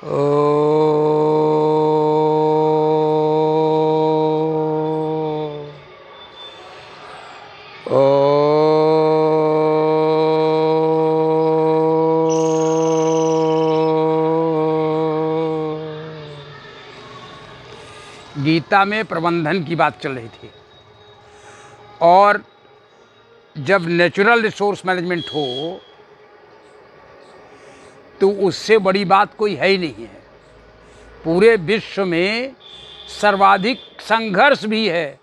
ओ गीता में प्रबंधन की बात चल रही थी, और जब नेचुरल रिसोर्स मैनेजमेंट हो तो उससे बड़ी बात कोई है ही नहीं है। पूरे विश्व में सर्वाधिक संघर्ष भी है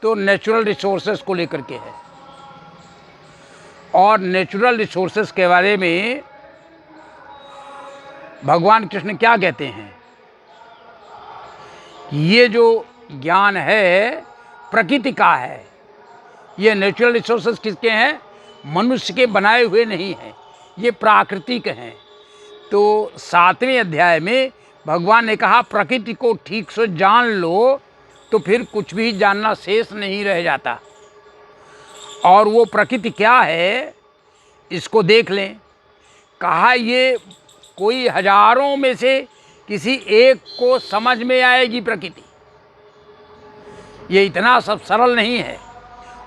तो नेचुरल रिसोर्सेज को लेकर के है। और नेचुरल रिसोर्सेज के बारे में भगवान कृष्ण क्या कहते हैं? ये जो ज्ञान है प्रकृति का है। ये नेचुरल रिसोर्सेज किसके हैं? मनुष्य के बनाए हुए नहीं हैं, ये प्राकृतिक हैं। तो 7वें अध्याय में भगवान ने कहा प्रकृति को ठीक से जान लो तो फिर कुछ भी जानना शेष नहीं रह जाता। और वो प्रकृति क्या है इसको देख लें। कहा ये कोई हजारों में से किसी एक को समझ में आएगी प्रकृति, ये इतना सब सरल नहीं है।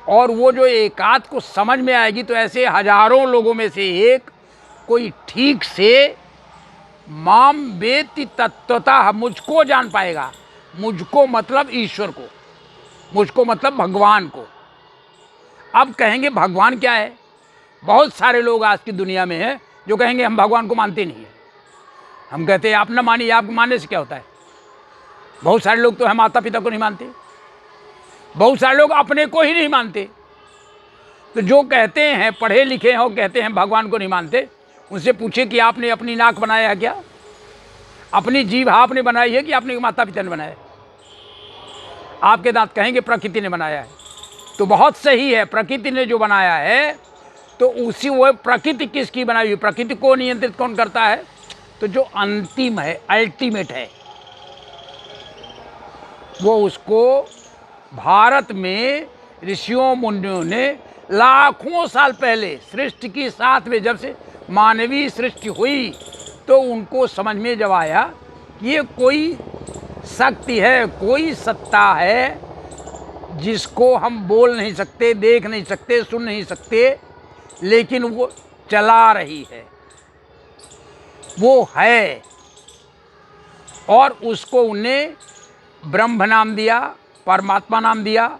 और वो जो एकाध को समझ में आएगी तो ऐसे हजारों लोगों में से एक कोई ठीक से माम वेत्ति तत्वतः मुझको जान पाएगा। मुझको मतलब ईश्वर को, मुझको मतलब भगवान को। अब कहेंगे भगवान क्या है? बहुत सारे लोग आज की दुनिया में हैं जो कहेंगे हम भगवान को मानते नहीं हैं। हम कहते हैं आप ना मानिए, आप मानने से क्या होता है? बहुत सारे लोग तो है माता पिता को नहीं मानते, बहुत सारे लोग अपने को ही नहीं मानते। तो जो कहते हैं पढ़े लिखे हैं और कहते हैं भगवान को नहीं मानते, उनसे पूछे कि आपने अपनी नाक बनाया है क्या? अपनी जीभ आपने बनाई है कि आपने माता पिता ने बनाया है? आपके दांत कहेंगे प्रकृति ने बनाया है। तो बहुत सही है, प्रकृति ने जो बनाया है तो उसी वो प्रकृति किसकी बनाई हुई? प्रकृति को नियंत्रित कौन करता है? तो जो अंतिम है, अल्टीमेट है, वो उसको भारत में ऋषियों मुनियों ने लाखों साल पहले सृष्टि की 7वें जब से मानवीय सृष्टि हुई तो उनको समझ में जब आया कि ये कोई शक्ति है, कोई सत्ता है जिसको हम बोल नहीं सकते, देख नहीं सकते, सुन नहीं सकते, लेकिन वो चला रही है, वो है। और उसको उन्हें ब्रह्म नाम दिया, परमात्मा नाम दिया,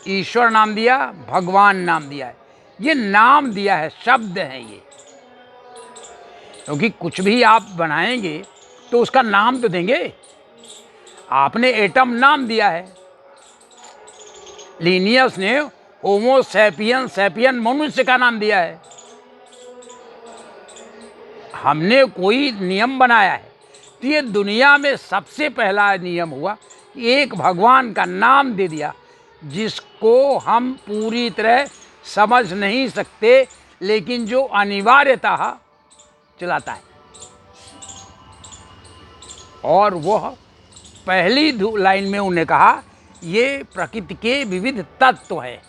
ईश्वर नाम दिया, भगवान नाम दिया है। ये नाम दिया है, शब्द हैं ये। क्योंकि कुछ भी आप बनाएंगे तो उसका नाम तो देंगे। आपने एटम नाम दिया है, लिनियस ने होमो सैपियन सैपियन मनुष्य का नाम दिया है। हमने कोई नियम बनाया है तो ये दुनिया में सबसे पहला नियम हुआ कि एक भगवान का नाम दे दिया जिसको हम पूरी तरह समझ नहीं सकते, लेकिन जो अनिवार्यतः चलाता है। और वह पहली लाइन में उन्हें कहा ये प्रकृति के विविध तत्व हैं।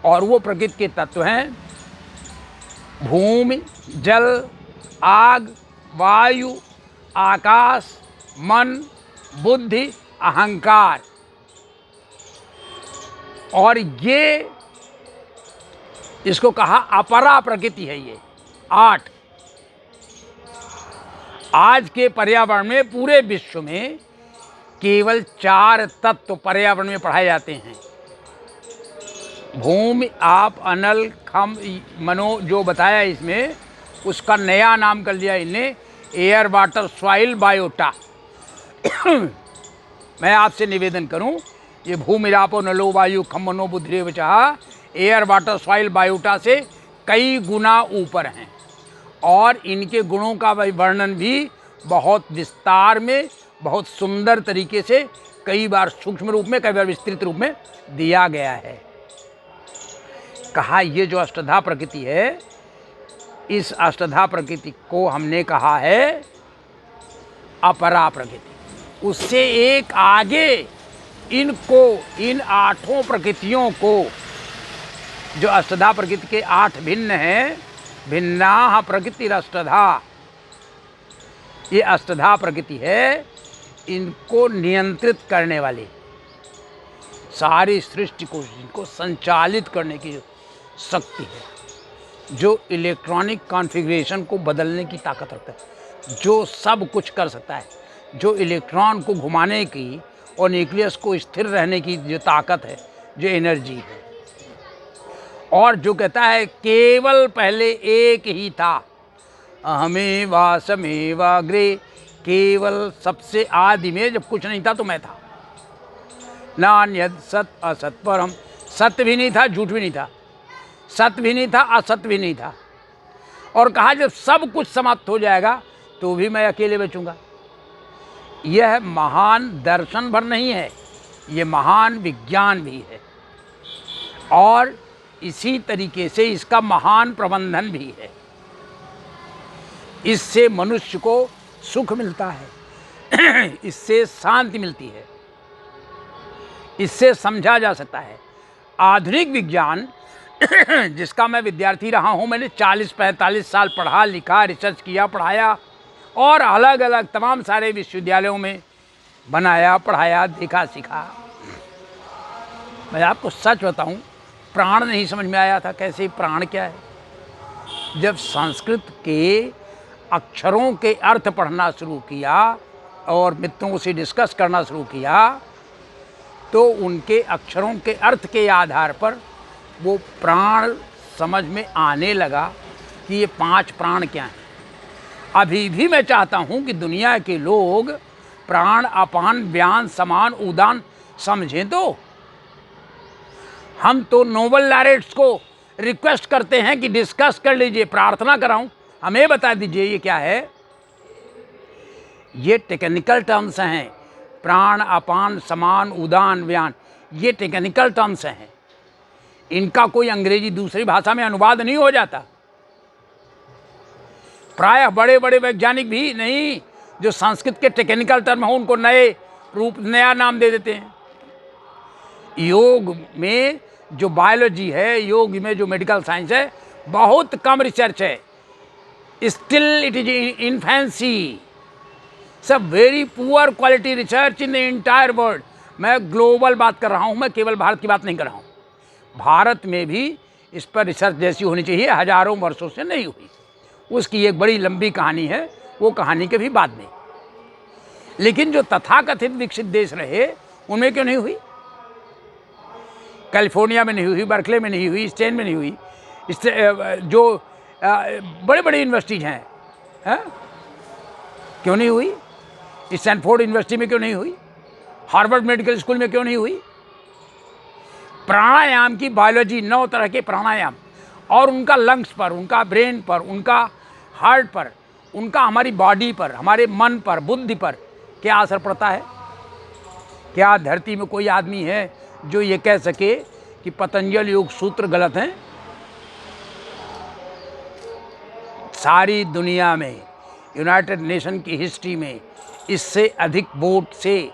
और वो प्रकृति के तत्व हैं भूमि, जल, आग, वायु, आकाश, मन, बुद्धि, अहंकार। और ये इसको कहा अपरा प्रकृति है। ये 8 आज के पर्यावरण में पूरे विश्व में केवल 4 तत्व पर्यावरण में पढ़ाए जाते हैं। भूमि, आप, अनल, खम, मनो जो बताया इसमें, उसका नया नाम कर दिया इन्हें एयर, वाटर, सॉइल, बायोटा। मैं आपसे निवेदन करूं, ये भूमि, रापो, नलो, वायु, खम, मनो, बुद्धि, चाह एयर, वाटर, सॉइल, बायोटा से कई गुना ऊपर हैं। और इनके गुणों का वर्णन भी बहुत विस्तार में, बहुत सुंदर तरीके से, कई बार सूक्ष्म रूप में, कई बार विस्तृत रूप में दिया गया है। कहा ये जो अष्टधा प्रकृति है, इस अष्टधा प्रकृति को हमने कहा है अपरा प्रकृति। उससे एक आगे इनको, इन 8 प्रकृतियों को, जो अष्टधा प्रकृति के 8 भिन्न हैं, भिन्ना प्रकृति अष्टधा, ये अष्टधा प्रकृति है, इनको नियंत्रित करने वाली, सारी सृष्टि को इनको संचालित करने की जो शक्ति है, जो इलेक्ट्रॉनिक कॉन्फ़िगरेशन को बदलने की ताकत रखता है, जो सब कुछ कर सकता है, जो इलेक्ट्रॉन को घुमाने की और न्यूक्लियस को स्थिर रहने की जो ताकत है, जो एनर्जी है, और जो कहता है केवल पहले एक ही था, अहमेवा समेवाग्रे, केवल सबसे आदि में जब कुछ नहीं था तो मैं था, नान्यद सत असत परम, सत्य भी नहीं था, झूठ भी नहीं था, सत्य भी नहीं था, असत्य भी नहीं था, और कहा जब सब कुछ समाप्त हो जाएगा तो भी मैं अकेले बचूंगा। यह महान दर्शन भर नहीं है, ये महान विज्ञान भी है, और इसी तरीके से इसका महान प्रबंधन भी है। इससे मनुष्य को सुख मिलता है, इससे शांति मिलती है, इससे समझा जा सकता है। आधुनिक विज्ञान जिसका मैं विद्यार्थी रहा हूँ, मैंने 40-45 साल पढ़ा लिखा, रिसर्च किया, पढ़ाया, और अलग अलग तमाम सारे विश्वविद्यालयों में बनाया, पढ़ाया, देखा, सीखा। मैं आपको सच बताऊं, प्राण नहीं समझ में आया था कैसे प्राण क्या है। जब संस्कृत के अक्षरों के अर्थ पढ़ना शुरू किया और मित्रों से डिस्कस करना शुरू किया, तो उनके अक्षरों के अर्थ के आधार पर वो प्राण समझ में आने लगा कि ये 5 प्राण क्या हैं। अभी भी मैं चाहता हूँ कि दुनिया के लोग प्राण, अपान, व्यान, समान, उदान समझें। तो हम तो नोबेल लॉरेट्स को रिक्वेस्ट करते हैं कि डिस्कस कर लीजिए, प्रार्थना कराऊं, हमें बता दीजिए ये क्या है। ये टेक्निकल टर्म्स हैं, प्राण, अपान, समान, उदान, व्यान, ये टेक्निकल टर्म्स हैं, इनका कोई अंग्रेजी दूसरी भाषा में अनुवाद नहीं हो जाता। प्रायः बड़े बड़े वैज्ञानिक भी नहीं, जो संस्कृत के टेक्निकल टर्म हो उनको नए रूप, नया नाम दे देते हैं। योग में जो बायोलॉजी है, योग में जो मेडिकल साइंस है, बहुत कम रिसर्च है, स्टिल इट इज इन्फेंसी, सब very poor quality research in the entire world. मैं ग्लोबल बात कर रहा हूँ, मैं केवल भारत की बात नहीं कर रहा हूँ। भारत में भी इस पर रिसर्च जैसी होनी चाहिए, हजारों वर्षों से नहीं हुई। उसकी एक बड़ी लंबी कहानी है, वो कहानी के भी बाद में। लेकिन जो तथाकथित विकसित देश रहे, उनमें क्यों नहीं हुई? कैलिफोर्निया में नहीं हुई, बर्कले में नहीं हुई, स्टेन में नहीं हुई, जो बड़े बड़े यूनिवर्सिटीज हैं, क्यों नहीं हुई? स्टैनफोर्ड यूनिवर्सिटी में क्यों नहीं हुई? हार्वर्ड मेडिकल स्कूल में क्यों नहीं हुई? प्राणायाम की बायोलॉजी, 9 तरह के प्राणायाम, और उनका लंग्स पर, उनका ब्रेन पर, उनका हार्ट पर, उनका हमारी बॉडी पर, हमारे मन पर, बुद्धि पर क्या असर पड़ता है? क्या धरती में कोई आदमी है जो ये कह सके कि पतंजलि योग सूत्र गलत हैं? सारी दुनिया में, यूनाइटेड नेशन की हिस्ट्री में, इससे अधिक वोट से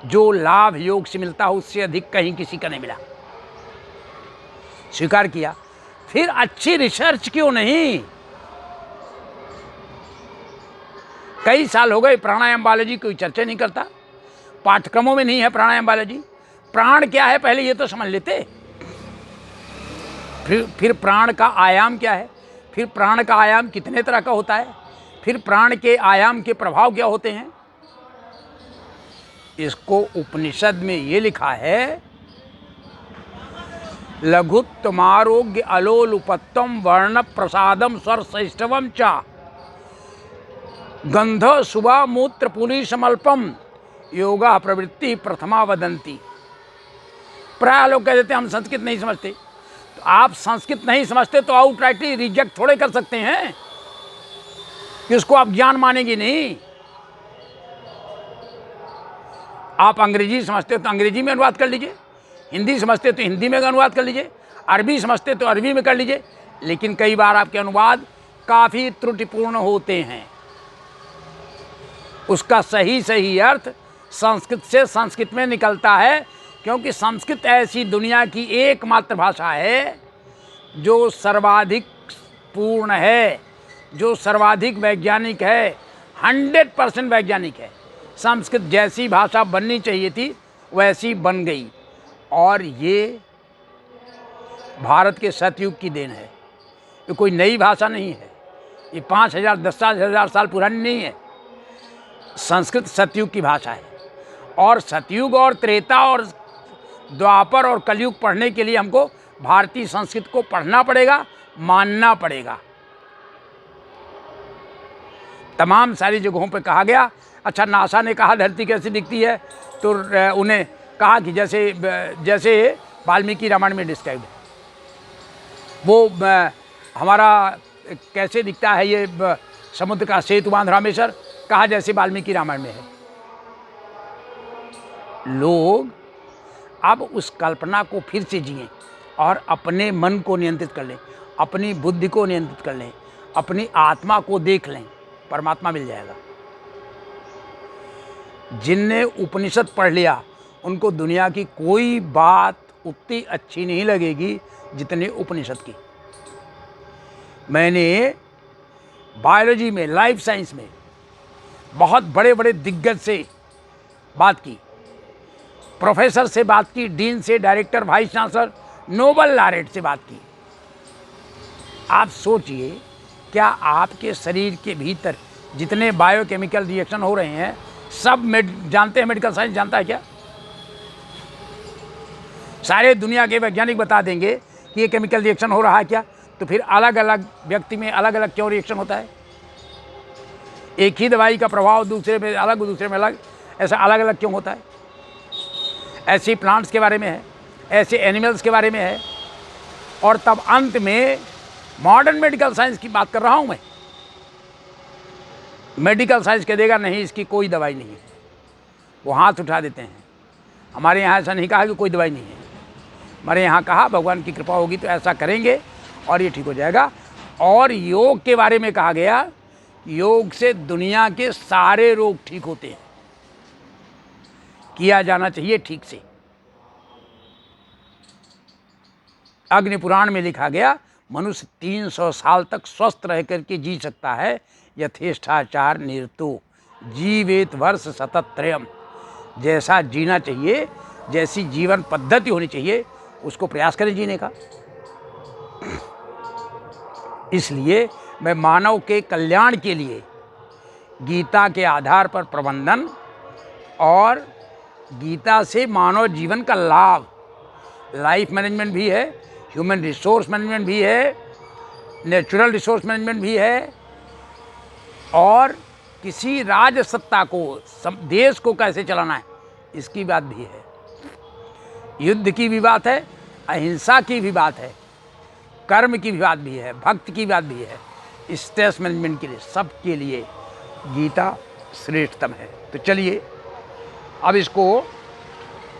जो लाभ योग से मिलता है, उससे अधिक कहीं किसी का नहीं मिला। स्वीकार किया। फिर अच्छी रिसर्च क्यों नहीं? कई साल हो गए प्राणायाम बायोलॉजी कोई चर्चा नहीं करता, पाठ्यक्रमों में नहीं है प्राणायाम बायोलॉजी। प्राण क्या है पहले ये तो समझ लेते, फिर प्राण का आयाम क्या है, फिर प्राण का आयाम कितने तरह का होता है, फिर प्राण के आयाम के प्रभाव क्या होते हैं। इसको उपनिषद में ये लिखा है, लघुत्तमारोग्य अलोलुपत्तम वर्ण प्रसादम स्वर सैष्ठवम चा गंध शुभा मूत्र पुलिसमल्पम योगा प्रवृत्ति प्रथमा वदंती। प्राय लोग कह देते हैं हम संस्कृत नहीं समझते। तो आप संस्कृत नहीं समझते तो आउटराइटली रिजेक्ट थोड़े कर सकते हैं कि उसको आप ज्ञान मानेंगे नहीं। आप अंग्रेजी समझते हो तो अंग्रेजी में अनुवाद कर लीजिए, हिंदी समझते तो हिंदी में अनुवाद कर लीजिए, अरबी समझते तो अरबी में कर लीजिए। लेकिन कई बार आपके अनुवाद काफ़ी त्रुटिपूर्ण होते हैं। उसका सही अर्थ संस्कृत से संस्कृत में निकलता है, क्योंकि संस्कृत ऐसी दुनिया की एकमात्र भाषा है जो सर्वाधिक पूर्ण है, जो सर्वाधिक वैज्ञानिक है। 100% वैज्ञानिक है। संस्कृत जैसी भाषा बननी चाहिए थी वैसी बन गई, और ये भारत के सतयुग की देन है। ये कोई नई भाषा नहीं है, ये 5000 10,000 साल पुरानी नहीं है। संस्कृत सतयुग की भाषा है, और सतयुग और त्रेता और द्वापर और कलयुग पढ़ने के लिए हमको भारतीय संस्कृत को पढ़ना पड़ेगा, मानना पड़ेगा। तमाम सारी जगहों पे कहा गया। अच्छा, नासा ने कहा धरती कैसी दिखती है, तो उन्हें कहा कि जैसे वाल्मीकि रामायण में डिस्क्राइब है, वो हमारा कैसे दिखता है ये समुद्र का सेतु बांध रामेश्वर, कहा जैसे वाल्मीकि रामायण में है। लोग अब उस कल्पना को फिर से जिएं और अपने मन को नियंत्रित कर लें, अपनी बुद्धि को नियंत्रित कर लें, अपनी आत्मा को देख लें, परमात्मा मिल जाएगा। जिनने उपनिषद पढ़ लिया उनको दुनिया की कोई बात उतनी अच्छी नहीं लगेगी जितनी उपनिषद की। मैंने बायोलॉजी में, लाइफ साइंस में बहुत बड़े बड़े दिग्गज से बात की, प्रोफेसर से बात की, डीन से, director, vice chancellor, Nobel laureate से बात की। आप सोचिए, क्या आपके शरीर के भीतर जितने बायोकेमिकल रिएक्शन हो रहे हैं सब जानते हैं? मेडिकल साइंस जानता है क्या? सारे दुनिया के वैज्ञानिक बता देंगे कि ये केमिकल रिएक्शन हो रहा है क्या? तो फिर अलग अलग व्यक्ति में अलग अलग क्यों रिएक्शन होता है? एक ही दवाई का प्रभाव दूसरे में अलग, दूसरे में अलग, ऐसा अलग अलग क्यों होता है? ऐसे प्लांट्स के बारे में है, ऐसे एनिमल्स के बारे में है, और तब अंत में मॉडर्न मेडिकल साइंस की बात कर रहा हूँ मैं। मेडिकल साइंस कह देगा नहीं, इसकी कोई दवाई नहीं है, वो हाथ उठा देते हैं। हमारे यहाँ ऐसा नहीं कहा कि कोई दवाई नहीं है, हमारे यहाँ कहा भगवान की कृपा होगी तो ऐसा करेंगे और ये ठीक हो जाएगा। और योग के बारे में कहा गया, योग से दुनिया के सारे रोग ठीक होते हैं, किया जाना चाहिए ठीक से। अग्नि पुराण में लिखा गया, मनुष्य 300 साल तक स्वस्थ रह करके जी सकता है, यथेष्टाचार निरतो जीवेत वर्ष सतत्रयम। जैसा जीना चाहिए, जैसी जीवन पद्धति होनी चाहिए, उसको प्रयास करें जीने का। इसलिए मैं मानव के कल्याण के लिए गीता के आधार पर प्रबंधन और गीता से मानव जीवन का लाभ, लाइफ मैनेजमेंट भी है, ह्यूमन रिसोर्स मैनेजमेंट भी है, नेचुरल रिसोर्स मैनेजमेंट भी है, और किसी राज सत्ता को, देश को कैसे चलाना है इसकी बात भी है। युद्ध की भी बात है, अहिंसा की भी बात है, कर्म की भी बात भी है, भक्त की बात भी है। स्ट्रेस मैनेजमेंट के लिए, सबके लिए गीता श्रेष्ठतम है। तो चलिए अब इसको,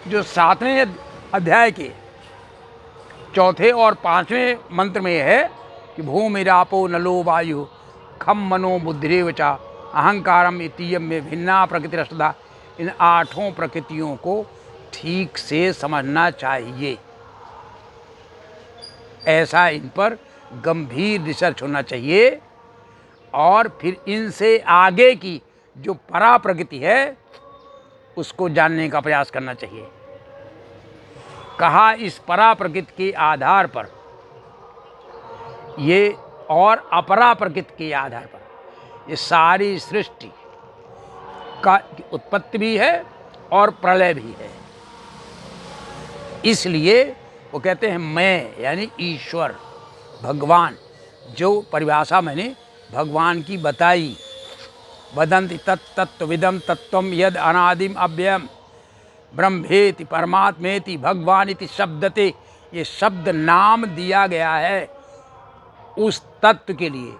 जो 7वें अध्याय के 4थे और 5वें मंत्र में है कि भूमिरापो नलो वायु खम मनो बुद्धिरेव चा अहंकारम इतीयम में भिन्ना प्रकृतिरष्टधा, इन 8 प्रकृतियों को ठीक से समझना चाहिए। ऐसा इन पर गंभीर रिसर्च होना चाहिए, और फिर इनसे आगे की जो परा प्रकृति है उसको जानने का प्रयास करना चाहिए। कहा इस परा प्रकृति के आधार पर ये, और अपरा प्रकृति के आधार पर ये सारी सृष्टि का उत्पत्ति भी है और प्रलय भी है। इसलिए वो कहते हैं मैं, यानी ईश्वर, भगवान, जो परिभाषा मैंने भगवान की बताई, वदन्ति तत्तत्त्वविदं तत्त्वं यद अनादिम अव्ययम ब्रह्मेति परमात्मेति भगवान इति शब्दते। ये शब्द नाम दिया गया है उस तत्व के लिए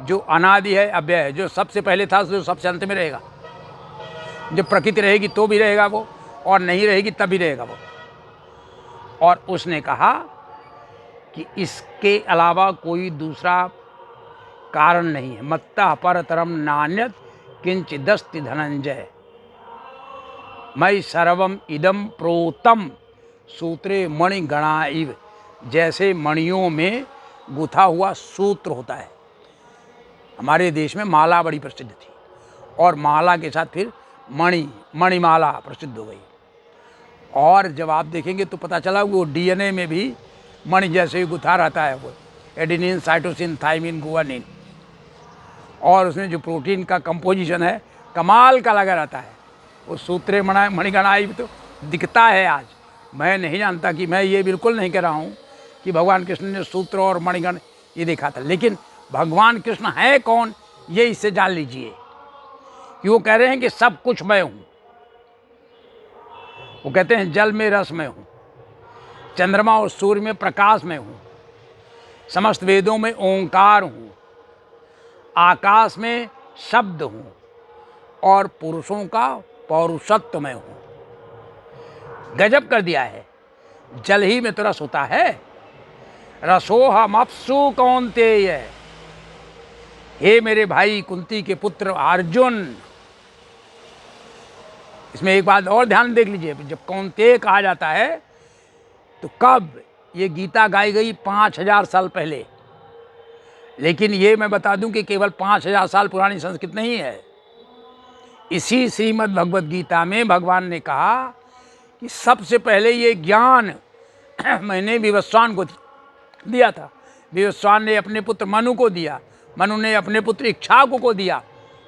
जो अनादि है, अव्यय है, जो सबसे पहले था, जो सबसे अंत में रहेगा। जब प्रकृति रहेगी तो भी रहेगा वो, और नहीं रहेगी तब भी रहेगा वो। और उसने कहा कि इसके अलावा कोई दूसरा कारण नहीं है। मत्तः परतरम नान्यत किंचिदस्ति धनंजय, मयि सर्वम इदम प्रोतम सूत्रे मणिगणा इव। जैसे मणियों में गुथा हुआ सूत्र होता है, हमारे देश में माला बड़ी प्रसिद्ध थी, और माला के साथ फिर मणिमाला प्रसिद्ध हो गई। और जब आप देखेंगे तो पता चला वो डीएनए में भी मणि जैसे ही गुथा रहता है, वो एडेनिन, साइटोसिन, थाइमिन, गुआनिन। और उसमें जो प्रोटीन का कंपोजिशन है कमाल का लगा रहता है। वो सूत्रे मणिगणाई तो दिखता है आज। मैं नहीं जानता कि, मैं ये बिल्कुल नहीं कह रहा हूँ कि भगवान कृष्ण ने सूत्र और मणिगण ये देखा था, लेकिन भगवान कृष्ण है कौन ये इससे जान लीजिए कि वो कह रहे हैं कि सब कुछ मैं हूँ। वो कहते हैं जल में रस में हूँ, चंद्रमा और सूर्य में प्रकाश में हूँ, समस्त वेदों में ओंकार हूँ, आकाश में शब्द हूँ और पुरुषों का पौरुषत्व में हूँ। गजब कर दिया है। जल ही में तो रस होता है। रसोहमप्सु कौन्तेय, हे मेरे भाई कुंती के पुत्र अर्जुन। इसमें एक बात और ध्यान देख लीजिए, जब कौन्तेय कहा जाता है तो कब ये गीता गाई गई 5000 साल पहले। लेकिन ये मैं बता दूं कि केवल 5000 साल पुरानी संस्कृत नहीं है। इसी श्रीमद् भगवद गीता में भगवान ने कहा कि सबसे पहले ये ज्ञान मैंने विवस्वान को दिया था। विवस्वान ने अपने पुत्र मनु को दिया, मनु ने अपने पुत्र इक्ष्वाकु को दिया,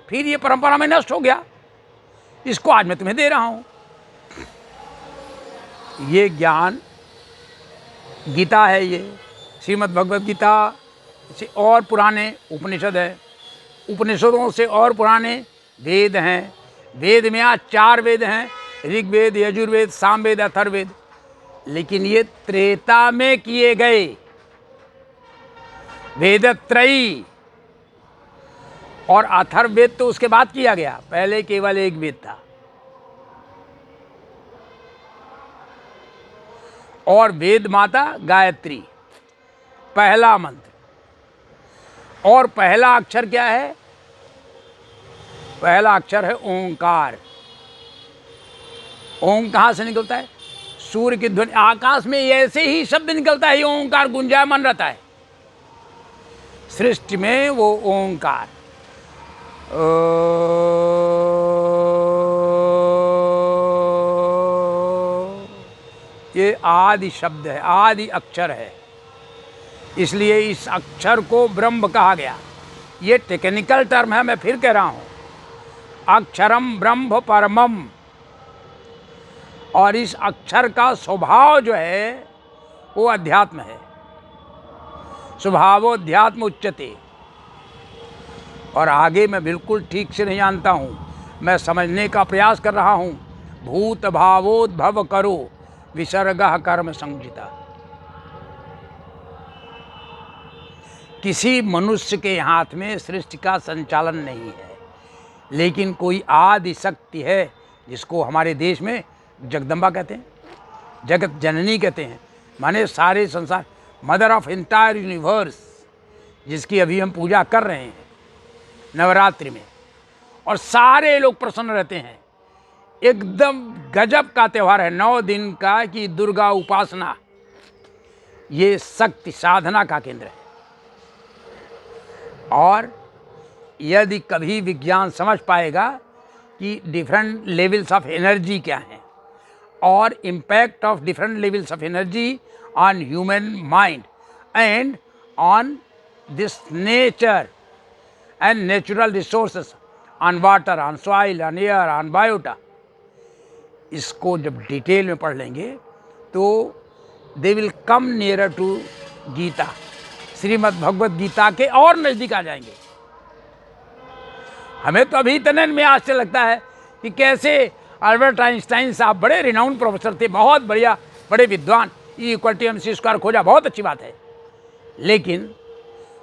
फिर ये परंपरा में नष्ट हो गया। इसको आज मैं तुम्हें दे रहा हूं। ये ज्ञान गीता है, ये श्रीमद् भगवद गीता से और पुराने उपनिषद है, उपनिषदों से और पुराने वेद हैं। वेद में आज 4 वेद हैं, ऋग्वेद, यजुर्वेद, सामवेद, अथर्ववेद। लेकिन ये त्रेता में किए गए वेदत्रयी, और अथर्ववेद तो उसके बाद किया गया, पहले केवल एक वेद था। और वेद माता गायत्री पहला मंत्र, और पहला अक्षर क्या है? पहला अक्षर है ओंकार। ओम कहाँ से निकलता है? सूर्य की ध्वनि, आकाश में ऐसे ही शब्द निकलता है, ओंकार गुंजायमान रहता है। सृष्टि में वो ओंकार ये आदि शब्द है, आदि अक्षर है, इसलिए इस अक्षर को ब्रह्म कहा गया। ये टेक्निकल टर्म है, मैं फिर कह रहा हूँ, अक्षरम ब्रह्म परमम। और इस अक्षर का स्वभाव जो है वो अध्यात्म है, स्वभावोध्यात्म उच्यते। और आगे मैं बिल्कुल ठीक से नहीं जानता हूँ, मैं समझने का प्रयास कर रहा हूँ। भूत भावोद्भव करो विसर्गः कर्म संजिता। किसी मनुष्य के हाथ में सृष्टि का संचालन नहीं है, लेकिन कोई आदि शक्ति है जिसको हमारे देश में जगदम्बा कहते हैं, जगत जननी कहते हैं, माने सारे संसार, मदर ऑफ एंटायर यूनिवर्स, जिसकी अभी हम पूजा कर रहे हैं नवरात्रि में। और सारे लोग प्रसन्न रहते हैं। एकदम गजब का त्यौहार है, 9 दिन का, कि दुर्गा उपासना ये शक्ति साधना का केंद्र है। और यदि कभी विज्ञान समझ पाएगा कि डिफरेंट लेवल्स ऑफ एनर्जी क्या हैं और impact of different levels of energy on human mind and on this nature and natural resources, on water, on soil, on air, on biota, इसको जब डिटेल में पढ़ लेंगे तो they will come nearer to Gita, Shrimad Bhagavad Gita के और नज़दीक आ जाएंगे। हमें तो अभी इतने में आश्चर्य लगता है कि कैसे अल्बर्ट आइंस्टाइन साहब बड़े रिनाउंड प्रोफेसर थे, बहुत बढ़िया, बड़े विद्वान, E=mc² खोजा, बहुत अच्छी बात है। लेकिन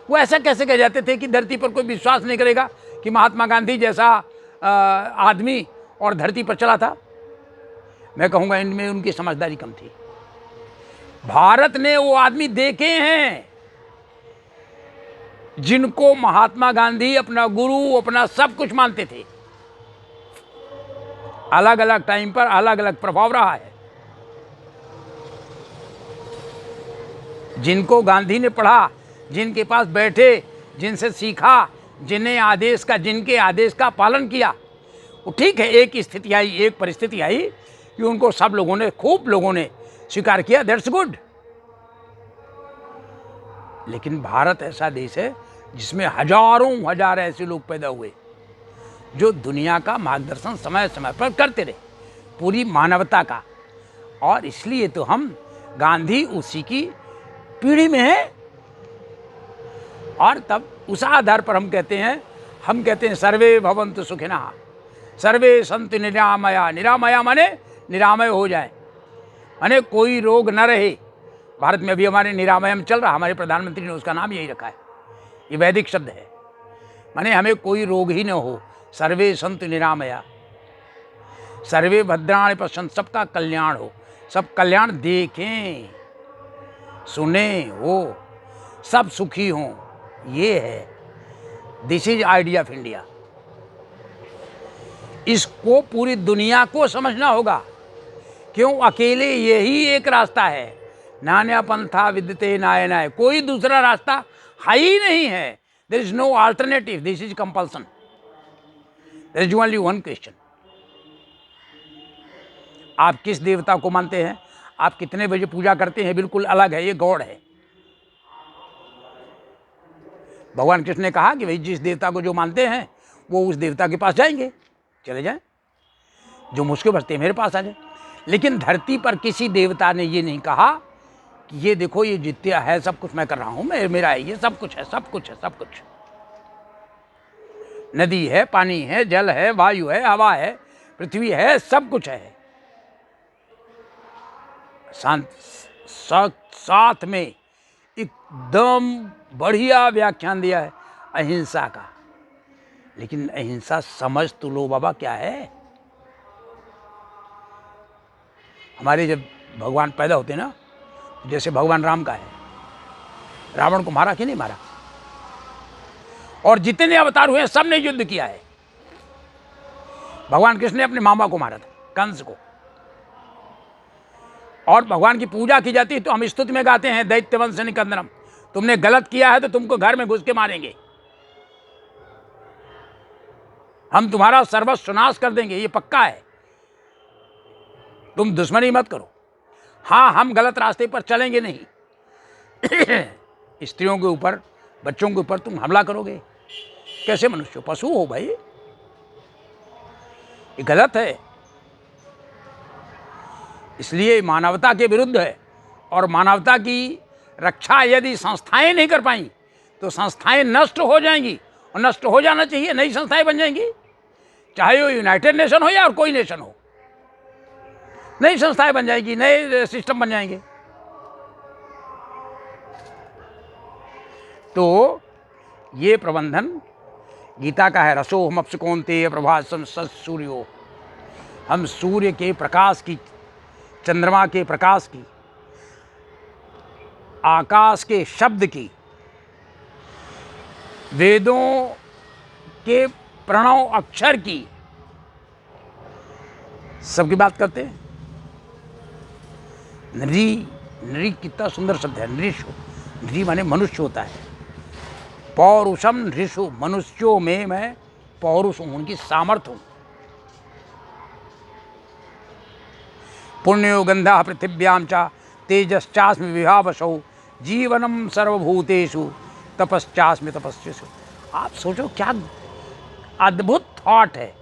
वो ऐसा कैसे कह जाते थे कि धरती पर कोई विश्वास नहीं करेगा कि महात्मा गांधी जैसा आदमी और धरती पर चला था। मैं कहूँगा इनमें उनकी समझदारी कम थी। भारत ने वो आदमी देखे हैं जिनको महात्मा गांधी अपना गुरु, अपना सब कुछ मानते थे। अलग अलग टाइम पर अलग अलग प्रभाव रहा है। जिनको गांधी ने पढ़ा, जिनके पास बैठे, जिनसे सीखा, जिनके आदेश का पालन किया। वो ठीक है, एक स्थिति आई, एक परिस्थिति आई कि उनको खूब लोगों ने स्वीकार किया, दैट्स गुड। लेकिन भारत ऐसा देश है जिसमें हजार ऐसे लोग पैदा हुए जो दुनिया का मार्गदर्शन समय समय पर करते रहे, पूरी मानवता का। और इसलिए तो हम गांधी उसी की पीढ़ी में हैं। और तब उस आधार पर हम कहते हैं सर्वे भवन्तु सुखिनः, सर्वे सन्तु निरामया। निरामया माने निरामय हो जाए, माने कोई रोग न रहे। भारत में अभी हमारे निरामयम चल रहा, हमारे प्रधानमंत्री ने उसका नाम यही रखा है। ये वैदिक शब्द है, माने हमें कोई रोग ही न हो। सर्वे सन्तु निरामया, सर्वे भद्राणि पश्यन्तु, सबका कल्याण हो, सब कल्याण देखें सुने हो, सब सुखी हों। ये है, this is idea of India. इसको पूरी दुनिया को समझना होगा। क्यों? अकेले यही एक रास्ता है। नान्या पंथा विद्यते नायनाय, कोई दूसरा रास्ता है ही नहीं है। There is no alternative, this is compulsion. There is only one question, आप किस देवता को मानते हैं, आप कितने बजे पूजा करते हैं, बिल्कुल अलग है। ये गॉड है। भगवान कृष्ण ने कहा कि भाई जिस देवता को जो मानते हैं वो उस देवता के पास जाएंगे, चले जाएं, जो मुझको बसते मेरे पास आ जाए। लेकिन धरती पर किसी देवता ने ये नहीं कहा कि ये देखो ये जितना है सब कुछ मैं कर रहा हूँ, मेरा है, ये सब कुछ है, सब कुछ है, सब कुछ। नदी है, पानी है, जल है, वायु है, हवा है, पृथ्वी है, सब कुछ है। साथ में एकदम बढ़िया व्याख्यान दिया है अहिंसा का। लेकिन अहिंसा समझ तो लो बाबा क्या है। हमारे जब भगवान पैदा होते ना, जैसे भगवान राम का है, रावण को मारा कि नहीं मारा? और जितने अवतार हुए सब ने युद्ध किया है। भगवान कृष्ण ने अपने मामा को मारा था, कंस को। और भगवान की पूजा की जाती है तो हम स्तुति में गाते हैं दैत्यवंश निकंदनम, तुमने गलत किया है तो तुमको घर में घुस के मारेंगे, हम तुम्हारा सर्वस्व नाश कर देंगे, ये पक्का है, तुम दुश्मनी मत करो। हाँ, हम गलत रास्ते पर चलेंगे नहीं। स्त्रियों के ऊपर, बच्चों के ऊपर तुम हमला करोगे, कैसे मनुष्य? पशु हो भाई, ये गलत है। इसलिए मानवता के विरुद्ध है। और मानवता की रक्षा यदि संस्थाएं नहीं कर पाई तो संस्थाएं नष्ट हो जाएंगी, और नष्ट हो जाना चाहिए, नई संस्थाएं बन जाएंगी, चाहे वो यूनाइटेड नेशन हो या और कोई नेशन हो। नई संस्थाएं बन जाएगी, नए सिस्टम बन जाएंगे। तो ये प्रबंधन गीता का है। रसोहम अप्सु कौन्तेय प्रभासम सूर्यो, हम सूर्य के प्रकाश की, चंद्रमा के प्रकाश की, आकाश के शब्द की, वेदों के प्रणव अक्षर की, सबकी बात करते हैं। नृ कितना सुंदर शब्द है, नृषु। नृ माने मनुष्य होता है। पौरुषम नृषु, मनुष्यों में मैं पौरुष हूं, उनकी सामर्थ्य हूं। पुण्यो गंधा पृथिव्याम चा तेजश्चास्मि विभावसौ, जीवनम सर्वभूतेषु तपश्चास्मि तपस्विषु। आप सोचो क्या अद्भुत थॉट है,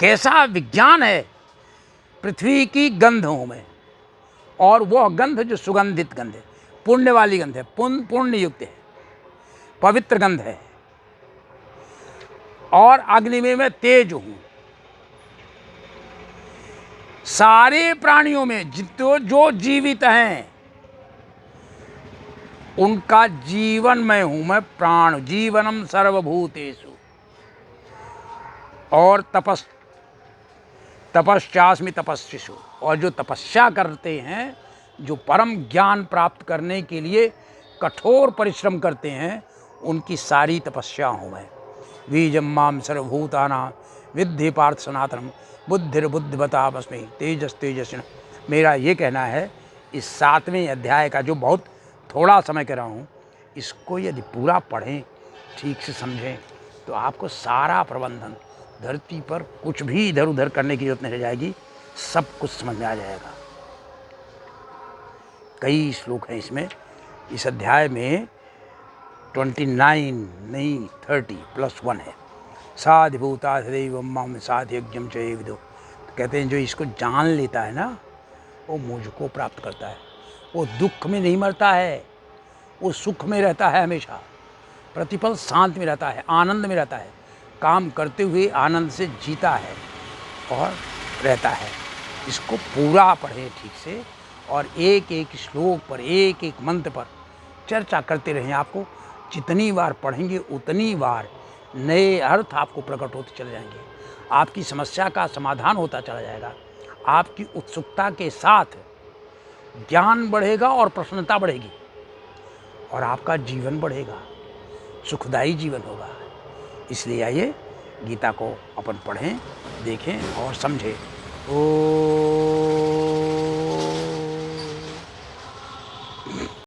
कैसा विज्ञान है। पृथ्वी की गंध हूं मैं, और वह गंध जो सुगंधित गंध है, पुण्य वाली गंध है, पुण्य युक्त है, पवित्र गंध है। और अग्नि में मैं तेज हूं। सारे प्राणियों में जो जीवित हैं उनका जीवन मैं हूं, मैं प्राण, जीवनम सर्वभूतेषु। और तपश्चास्मि तपस्विषु, और जो तपस्या करते हैं, जो परम ज्ञान प्राप्त करने के लिए कठोर परिश्रम करते हैं, उनकी सारी तपस्या हूँ मैं। बीजम माम सर्वभूतानां विद्धि पार्थ सनातनम, बुद्धिर्बुद्धिमता भस्मे तेजस तेजस्विन। मेरा ये कहना है, इस 7वें अध्याय का जो बहुत थोड़ा समय कह रहा हूँ, इसको यदि पूरा पढ़ें ठीक से समझें तो आपको सारा प्रबंधन धरती पर कुछ भी इधर उधर करने की जरूरत नहीं रह जाएगी, सब कुछ समझ में आ जाएगा। कई श्लोक हैं इसमें, इस अध्याय में 29 नहीं 30+1 है। साधिभूता सदैव मम साध्यज्ञम च ये विदो। कहते हैं जो इसको जान लेता है ना, वो मुझको प्राप्त करता है। वो दुख में नहीं मरता है, वो सुख में रहता है, हमेशा प्रतिपल शांत में रहता है, आनंद में रहता है, काम करते हुए आनंद से जीता है और रहता है। इसको पूरा पढ़ें ठीक से, और एक एक श्लोक पर, एक एक मंत्र पर चर्चा करते रहें। आपको जितनी बार पढ़ेंगे उतनी बार नए अर्थ आपको प्रकट होते चले जाएंगे, आपकी समस्या का समाधान होता चला जाएगा। आपकी उत्सुकता के साथ ज्ञान बढ़ेगा और प्रसन्नता बढ़ेगी, और आपका जीवन बढ़ेगा, सुखदायी जीवन होगा। इसलिए आइए गीता को अपन पढ़ें, देखें और समझें। ओ